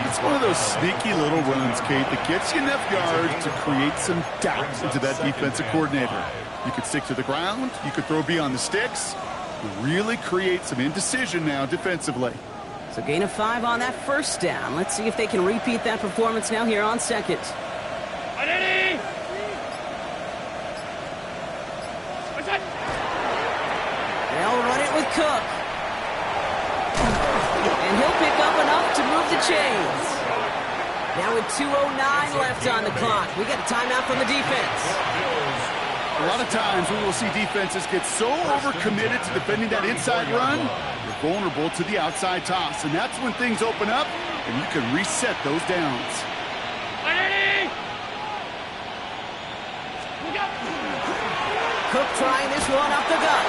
It's one of those sneaky little runs, Kate, that gets you enough yards to create some doubt into that defensive coordinator. You could stick to the ground, you could throw beyond the sticks, really create some indecision now defensively. So gain of 5 on that first down. Let's see if they can repeat that performance now here on second. They'll run it with Cook. And he'll pick up enough to move the chains. Now with 2:09 left on the clock, we got a timeout from the defense. A lot of times we will see defenses get so overcommitted to defending that inside run, you're vulnerable to the outside toss. And that's when things open up and you can reset those downs. Cook trying this one up the gut.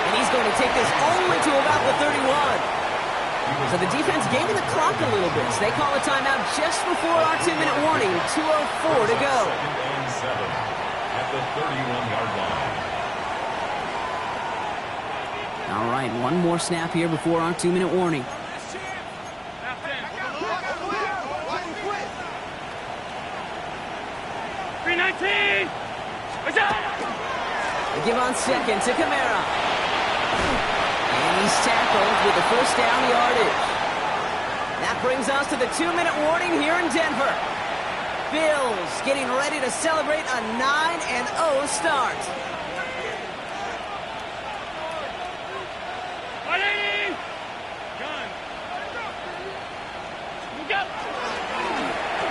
And he's going to take this only to about the 31. So the defense gaining the clock a little bit. So they call a timeout just before our 2-minute warning. 2:04 to go. At the 31-yard line. All right, one more snap here before our 2-minute warning. They give on second to Kamara. And He's tackled with the first down yardage. That brings us to the 2-minute warning here in Denver. Bills getting ready to celebrate a 9-0 start.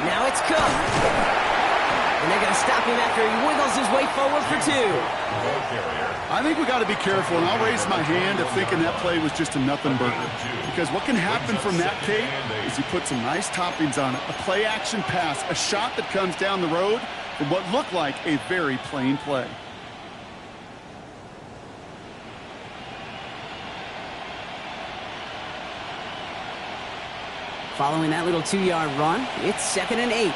Now it's Cook. And they're going to stop him after he wiggles his way forward for 2. I think we got to be careful, and I'll raise my hand of thinking that play was just a nothing burger. Because what can happen from that, Kate, is you put some nice toppings on it. A play-action pass, a shot that comes down the road from what looked like a very plain play. Following that little 2-yard run, it's 2nd and 8.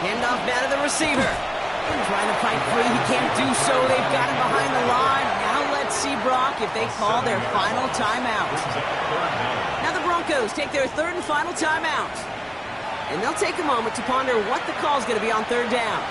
Handoff now to the receiver. Trying to fight free, he can't do so. They've got him behind the line. Now let's see, Brock, if they call their final timeout. Now the Broncos take their 3rd and final timeout. And they'll take a moment to ponder what the call's going to be on 3rd down.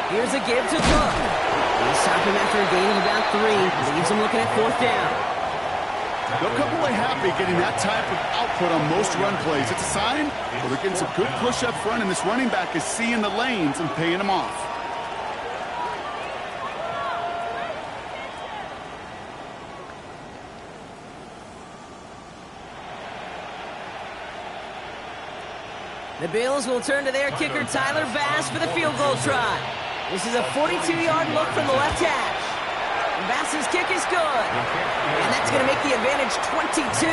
Here's a give to Cook. He'll stop him after a gain of about 3. Leaves him looking at 4th down. They'll come away happy getting that type of output on most run plays. It's a sign where they're getting some good push up front, and this running back is seeing the lanes and paying them off. The Bills will turn to their kicker, Tyler Bass, for the field goal try. This is a 42-yard look from the left hash. Bass's kick is good. And that's going to make the advantage 22.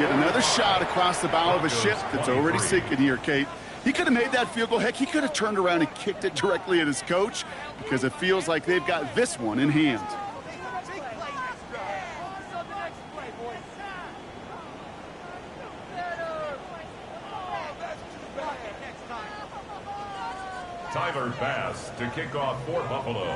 Get another shot across the bow of a ship that's already sinking here, Kate. He could have made that field goal. Heck, he could have turned around and kicked it directly at his coach because it feels like they've got this one in hand. Tyler Bass to kick off for Buffalo.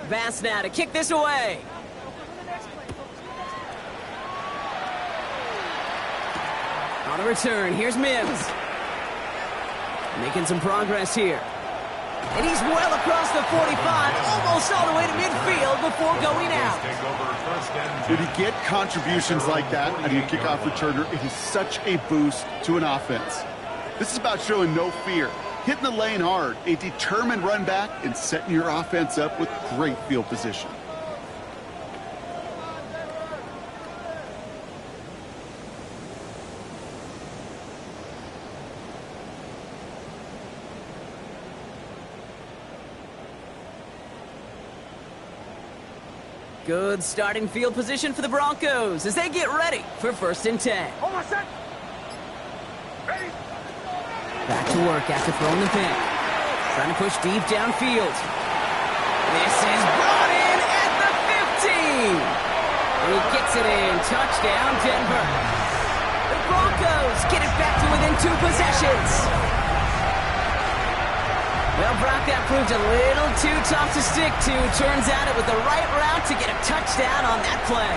Bass now to kick this away. On the return, here's Mims. Making some progress here. And he's well across the 45, almost all the way to midfield before going out. When you get contributions like that out of your kickoff returner, it is such a boost to an offense. This is about showing no fear, hitting the lane hard, a determined run back, and setting your offense up with great field position. Good starting field position for the Broncos as they get ready for 1st and 10. Almost set. Ready. Back to work after throwing the pick. Trying to push deep downfield. This is brought in at the 15. And he gets it in. Touchdown, Denver. The Broncos get it back to within 2 possessions. Well, Brock, that proved a little too tough to stick to. Turns out it was the right route to get a touchdown on that play.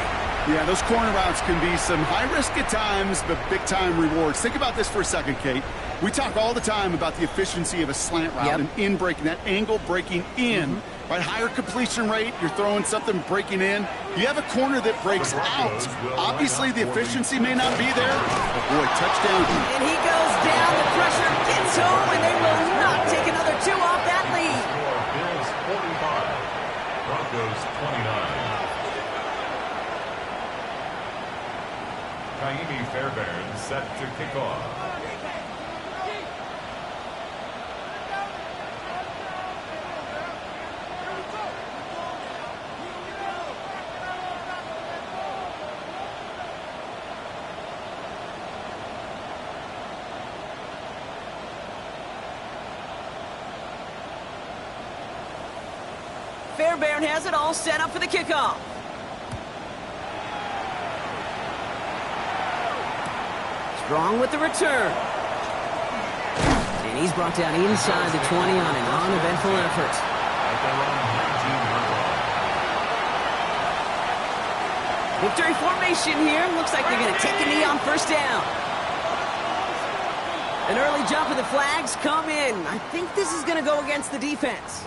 Yeah, those corner routes can be some high risk at times, but big-time rewards. Think about this for a second, Kate. We talk all the time about the efficiency of a slant route and in breaking, that angle breaking in. Right, higher completion rate, you're throwing something breaking in. You have a corner that breaks out. Obviously, the efficiency may not be there. But boy, touchdown. And he goes down, the pressure gets home, and they will not take another 2 off that lead. Bills 45, Broncos 29. Kaimi Fairbairn set to kick off. Bear has it all set up for the kickoff. Strong with the return. And he's brought down inside the 20 on an uneventful effort. Victory formation here. Looks like they're going to take a knee on first down. An early jump of the flags come in. I think this is going to go against the defense.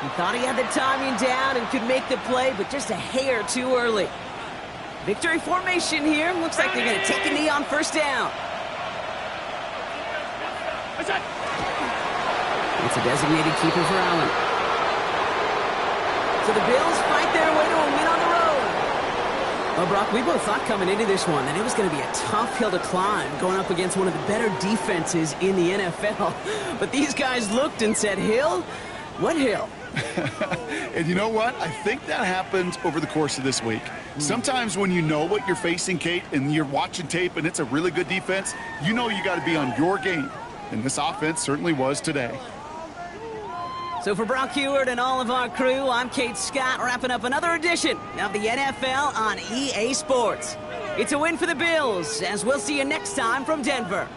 He thought he had the timing down and could make the play, but just a hair too early. Victory formation here. Looks like they're going to take a knee on first down. It's a designated keeper for Allen. So the Bills fight their way to a win on the road. Well, Brock, we both thought coming into this one that it was going to be a tough hill to climb going up against one of the better defenses in the NFL. But these guys looked and said, Hill? What hill? And you know what? I think that happens over the course of this week. Sometimes when you know what you're facing, Kate, and you're watching tape and it's a really good defense, you know you got to be on your game. And this offense certainly was today. So for Brock Heward and all of our crew, I'm Kate Scott, wrapping up another edition of the NFL on EA Sports. It's a win for the Bills, as we'll see you next time from Denver.